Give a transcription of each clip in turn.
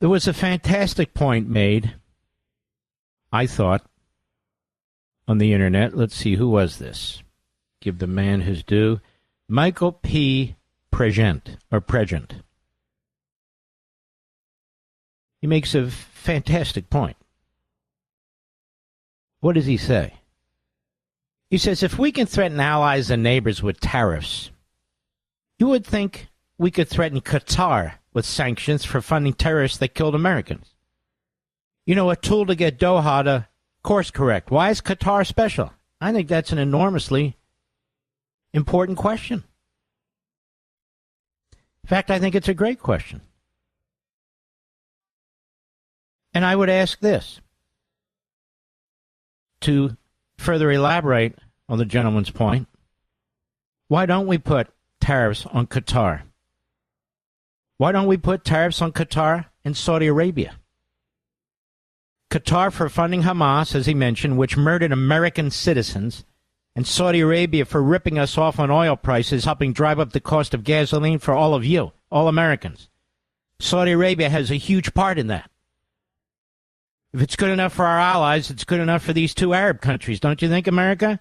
There was a fantastic point made, I thought, on the internet. Let's see, who was this? Give the man his due. Michael P. Pregent. He makes a fantastic point. What does he say? He says, if we can threaten allies and neighbors with tariffs, you would think we could threaten Qatar with sanctions for funding terrorists that killed Americans. You know, a tool to get Doha to course correct. Why is Qatar special? I think that's an enormously important question. In fact, I think it's a great question. And I would ask this, to further elaborate on the gentleman's point, why don't we put tariffs on Qatar? Why don't we put tariffs on Qatar and Saudi Arabia? Qatar for funding Hamas, as he mentioned, which murdered American citizens, and Saudi Arabia for ripping us off on oil prices, helping drive up the cost of gasoline for all of you, all Americans. Saudi Arabia has a huge part in that. If it's good enough for our allies, it's good enough for these two Arab countries, don't you think, America?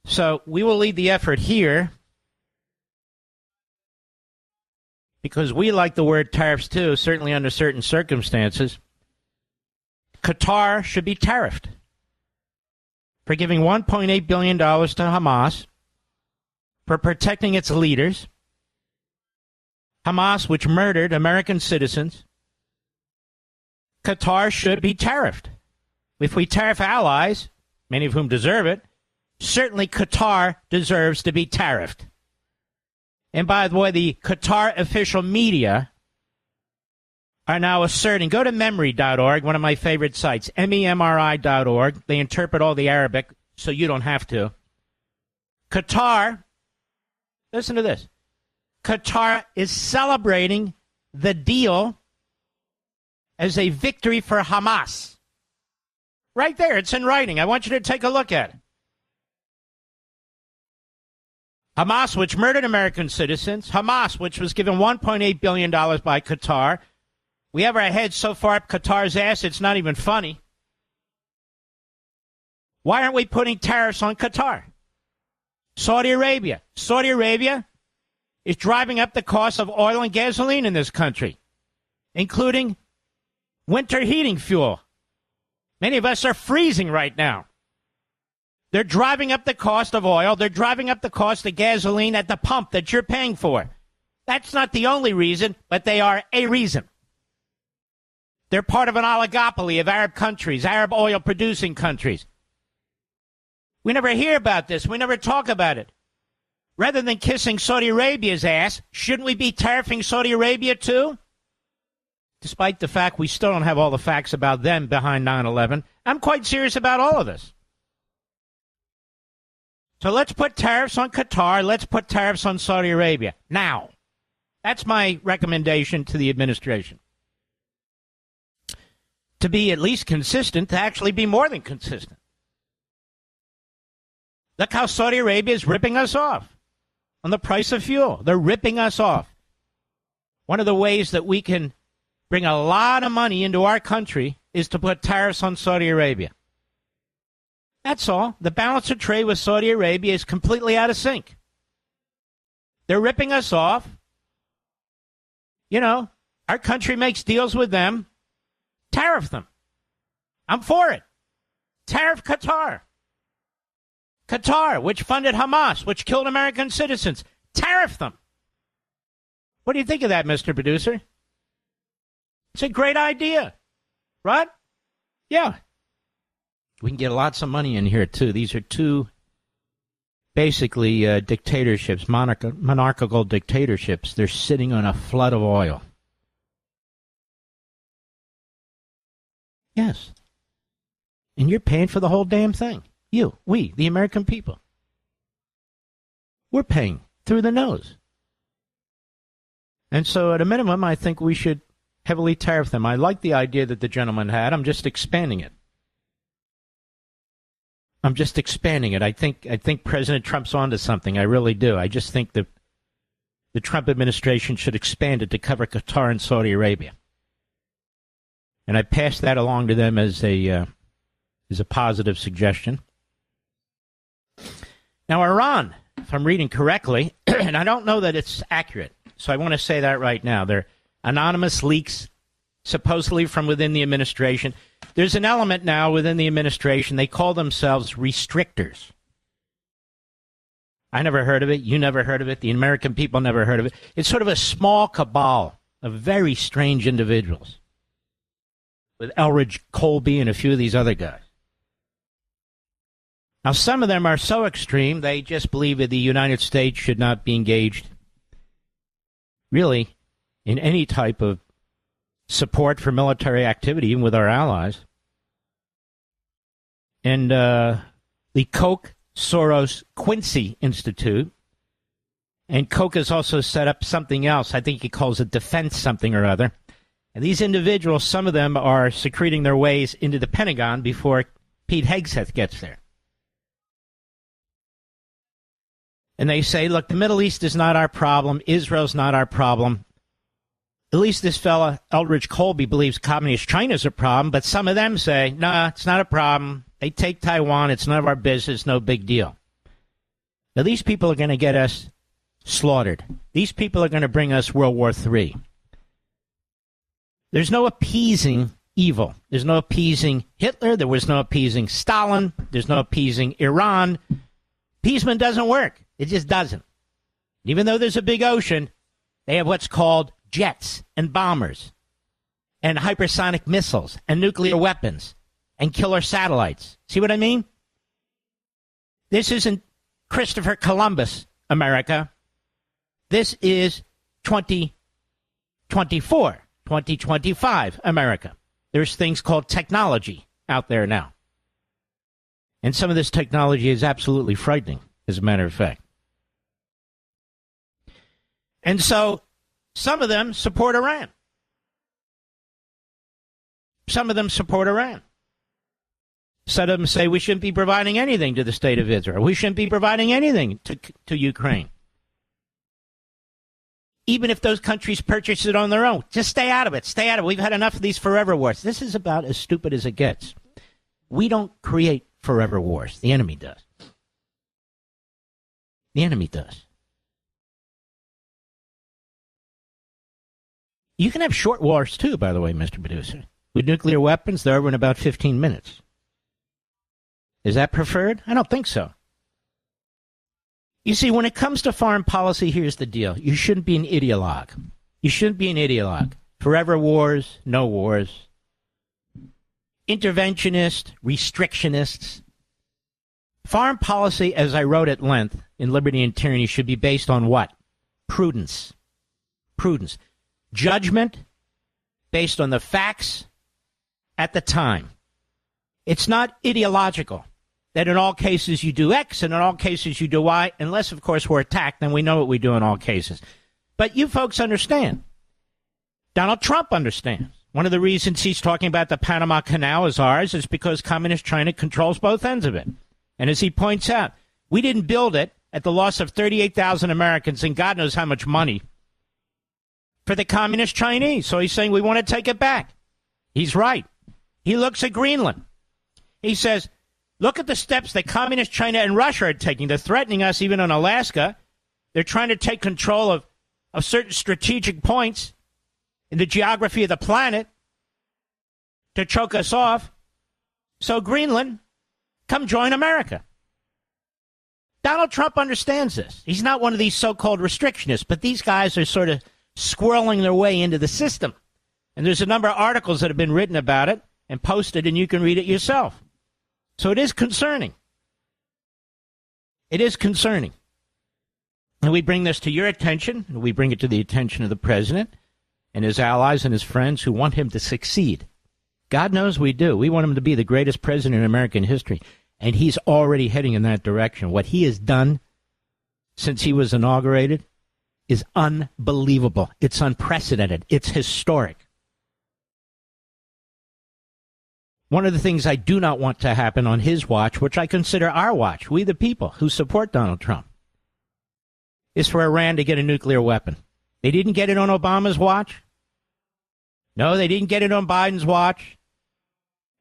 So we will lead the effort here because we like the word tariffs too, certainly under certain circumstances. Qatar should be tariffed for giving $1.8 billion to Hamas, for protecting its leaders. Hamas, which murdered American citizens. Qatar should be tariffed. If we tariff allies, many of whom deserve it, certainly Qatar deserves to be tariffed. And by the way, the Qatar official media are now asserting, go to memri.org, one of my favorite sites, memri.org. They interpret all the Arabic, so you don't have to. Qatar, listen to this, Qatar is celebrating the deal as a victory for Hamas. Right there, it's in writing. I want you to take a look at it. Hamas, which murdered American citizens. Hamas, which was given $1.8 billion by Qatar. We have our heads so far up Qatar's ass, it's not even funny. Why aren't we putting tariffs on Qatar? Saudi Arabia. Saudi Arabia is driving up the cost of oil and gasoline in this country, including winter heating fuel. Many of us are freezing right now. They're driving up the cost of oil. They're driving up the cost of gasoline at the pump that you're paying for. That's not the only reason, but they are a reason. They're part of an oligopoly of Arab countries, Arab oil-producing countries. We never hear about this. We never talk about it. Rather than kissing Saudi Arabia's ass, shouldn't we be tariffing Saudi Arabia too? Despite the fact we still don't have all the facts about them behind 9/11. I'm quite serious about all of this. So let's put tariffs on Qatar. Let's put tariffs on Saudi Arabia. Now. That's my recommendation to the administration. To be at least consistent, to actually be more than consistent. Look how Saudi Arabia is ripping us off on the price of fuel. They're ripping us off. One of the ways that we can bring a lot of money into our country is to put tariffs on Saudi Arabia. That's all. The balance of trade with Saudi Arabia is completely out of sync. They're ripping us off. You know, our country makes deals with them. Tariff them. I'm for it. Tariff Qatar. Qatar, which funded Hamas, which killed American citizens. Tariff them. What do you think of that, Mr. Producer? It's a great idea. Right? Yeah. We can get lots of money in here, too. These are two, basically, dictatorships, monarchical dictatorships. They're sitting on a flood of oil. Yes. And you're paying for the whole damn thing. You, we, the American people. We're paying through the nose. And so, at a minimum, I think we should heavily tariff them. I like the idea that the gentleman had. I'm just expanding it. I think President Trump's onto something. I really do. I just think the Trump administration should expand it to cover Qatar and Saudi Arabia. And I passed that along to them as a positive suggestion. Now, Iran, if I'm reading correctly, and I don't know that it's accurate, so I want to say that right now. They're anonymous leaks, supposedly from within the administration. There's an element now within the administration. They call themselves restrictors. I never heard of it. You never heard of it. The American people never heard of it. It's sort of a small cabal of very strange individuals, with Elridge Colby and a few of these other guys. Now, some of them are so extreme, they just believe that the United States should not be engaged, really, in any type of support for military activity, even with our allies. And the Koch Soros Quincy Institute, and Koch has also set up something else. I think he calls it defense something or other. And these individuals, some of them are secreting their ways into the Pentagon before Pete Hegseth gets there. And they say, look, the Middle East is not our problem. Israel's not our problem. At least this fella, Eldridge Colby, believes communist China's a problem, but some of them say, nah, it's not a problem. They take Taiwan. It's none of our business. No big deal. Now, these people are going to get us slaughtered. These people are going to bring us World War III. There's no appeasing evil. There's no appeasing Hitler. There was no appeasing Stalin. There's no appeasing Iran. Appeasement doesn't work. It just doesn't. Even though there's a big ocean, they have what's called jets and bombers and hypersonic missiles and nuclear weapons and killer satellites. See what I mean? This isn't Christopher Columbus, America. This is 2024, 2025 America. There's things called technology out there now. And some of this technology is absolutely frightening, as a matter of fact. And so some of them support Iran. Some of them support Iran. Some of them say we shouldn't be providing anything to the state of Israel. We shouldn't be providing anything to Ukraine. Even if those countries purchase it on their own. Just stay out of it. Stay out of it. We've had enough of these forever wars. This is about as stupid as it gets. We don't create forever wars. The enemy does. The enemy does. You can have short wars, too, by the way, Mr. Producer. With nuclear weapons, they're over in about 15 minutes. Is that preferred? I don't think so. You see, when it comes to foreign policy, here's the deal. You shouldn't be an ideologue. You shouldn't be an ideologue. Forever wars, no wars. Interventionist, restrictionists. Foreign policy, as I wrote at length in Liberty and Tyranny, should be based on what? Prudence. Prudence. Judgment based on the facts at the time. It's not ideological that in all cases you do X and in all cases you do Y, unless, of course, we're attacked, then we know what we do in all cases. But you folks understand. Donald Trump understands. One of the reasons he's talking about the Panama Canal as ours is because communist China controls both ends of it. And as he points out, we didn't build it at the loss of 38,000 Americans and God knows how much money for the communist Chinese. So he's saying we want to take it back. He's right. He looks at Greenland. He says, look at the steps that communist China and Russia are taking. They're threatening us even on Alaska. They're trying to take control of certain strategic points in the geography of the planet to choke us off. So Greenland, come join America. Donald Trump understands this. He's not one of these so-called restrictionists, but these guys are sort of squirreling their way into the system. And there's a number of articles that have been written about it and posted, and you can read it yourself. So it is concerning. It is concerning. And we bring this to your attention, and we bring it to the attention of the president and his allies and his friends who want him to succeed. God knows we do. We want him to be the greatest president in American history, and he's already heading in that direction. What he has done since he was inaugurated is unbelievable. It's unprecedented. It's historic. One of the things I do not want to happen on his watch, which I consider our watch, we the people who support Donald Trump, is for Iran to get a nuclear weapon. They didn't get it on Obama's watch. No, they didn't get it on Biden's watch.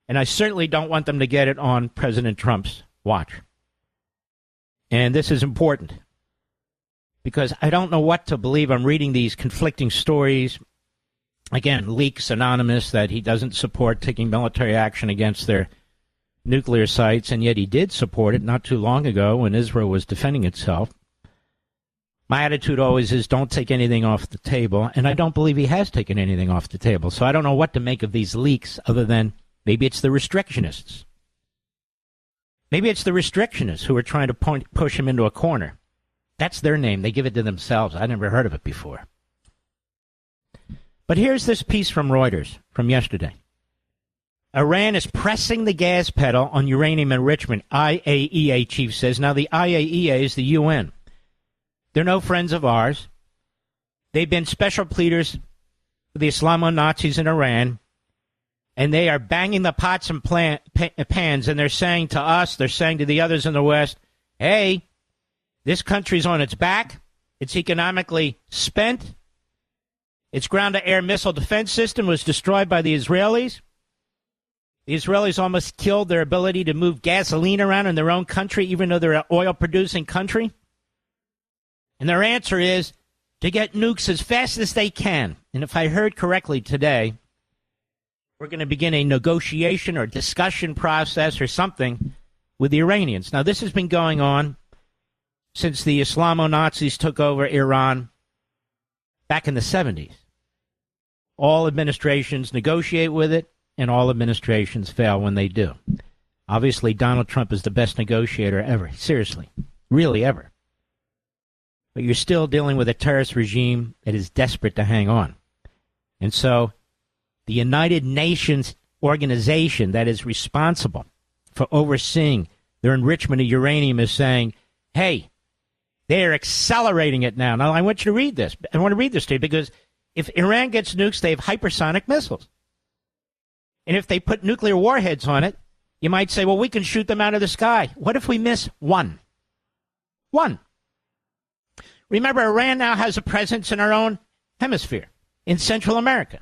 And I certainly don't want them to get it on President Trump's watch. And this is important because I don't know what to believe. I'm reading these conflicting stories. Again, leaks anonymous that he doesn't support taking military action against their nuclear sites, and yet he did support it not too long ago when Israel was defending itself. My attitude always is don't take anything off the table, and I don't believe he has taken anything off the table. So I don't know what to make of these leaks other than maybe it's the restrictionists. Maybe it's the restrictionists who are trying to push him into a corner. That's their name. They give it to themselves. I never heard of it before. But here's this piece from Reuters from yesterday. Iran is pressing the gas pedal on uranium enrichment, IAEA chief says. Now, the IAEA is the UN. They're no friends of ours. They've been special pleaders for the Islamo-Nazis in Iran, and they are banging the pots and pans, and they're saying to us, they're saying to the others in the West, hey, this country's on its back. It's economically spent. Its ground-to-air missile defense system was destroyed by the Israelis. The Israelis almost killed their ability to move gasoline around in their own country, even though they're an oil-producing country. And their answer is to get nukes as fast as they can. And if I heard correctly today, we're going to begin a negotiation or discussion process or something with the Iranians. Now, this has been going on since the Islamo-Nazis took over Iran back in the 70s. All administrations negotiate with it, and all administrations fail when they do. Obviously, Donald Trump is the best negotiator ever. Seriously. Really ever. But you're still dealing with a terrorist regime that is desperate to hang on. And so the United Nations organization that is responsible for overseeing their enrichment of uranium is saying, hey, they're accelerating it now. Now, I want you to read this. I want to read this to you because if Iran gets nukes, they have hypersonic missiles. And if they put nuclear warheads on it, you might say, well, we can shoot them out of the sky. What if we miss one? One. Remember, Iran now has a presence in our own hemisphere, in Central America.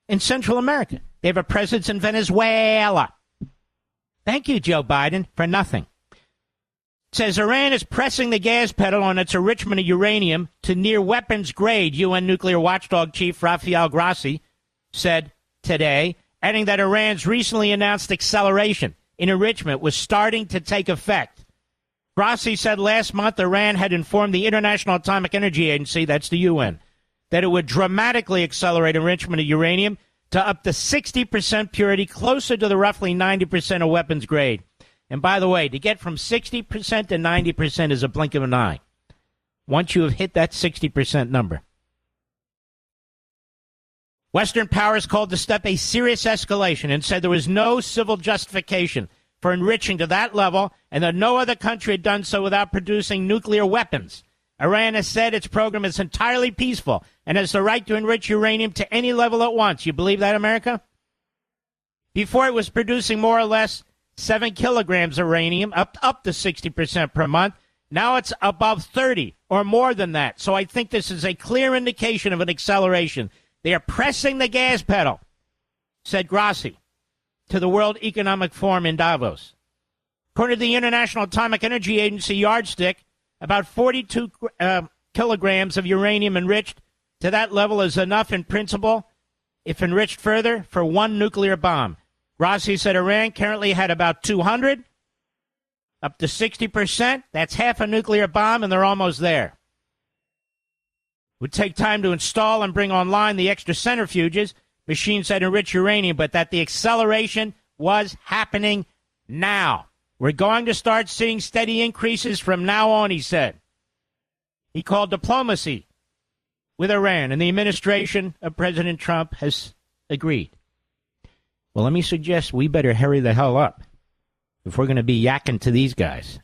In Central America. They have a presence in Venezuela. Thank you, Joe Biden, for nothing. It says Iran is pressing the gas pedal on its enrichment of uranium to near weapons grade, UN nuclear watchdog chief Rafael Grossi said today, adding that Iran's recently announced acceleration in enrichment was starting to take effect. Grossi said last month Iran had informed the International Atomic Energy Agency, that's the UN, that it would dramatically accelerate enrichment of uranium to up to 60% purity, closer to the roughly 90% of weapons grade. And by the way, to get from 60% to 90% is a blink of an eye. Once you have hit that 60% number. Western powers called the step a serious escalation and said there was no civil justification for enriching to that level, and that no other country had done so without producing nuclear weapons. Iran has said its program is entirely peaceful and has the right to enrich uranium to any level it wants. You believe that, America? Before it was producing more or less 7 kilograms of uranium, up to 60% per month. Now it's above 30 or more than that. So I think this is a clear indication of an acceleration. They are pressing the gas pedal, said Grossi to the World Economic Forum in Davos. According to the International Atomic Energy Agency yardstick, about 42 kilograms of uranium enriched to that level is enough in principle, if enriched further, for one nuclear bomb. Grossi said Iran currently had about 200, up to 60%. That's half a nuclear bomb, and they're almost there. It would take time to install and bring online the extra centrifuges, machines that enrich uranium, but that the acceleration was happening now. We're going to start seeing steady increases from now on, he said. He called diplomacy with Iran, and the administration of President Trump has agreed. Well, let me suggest we better hurry the hell up if we're going to be yakking to these guys.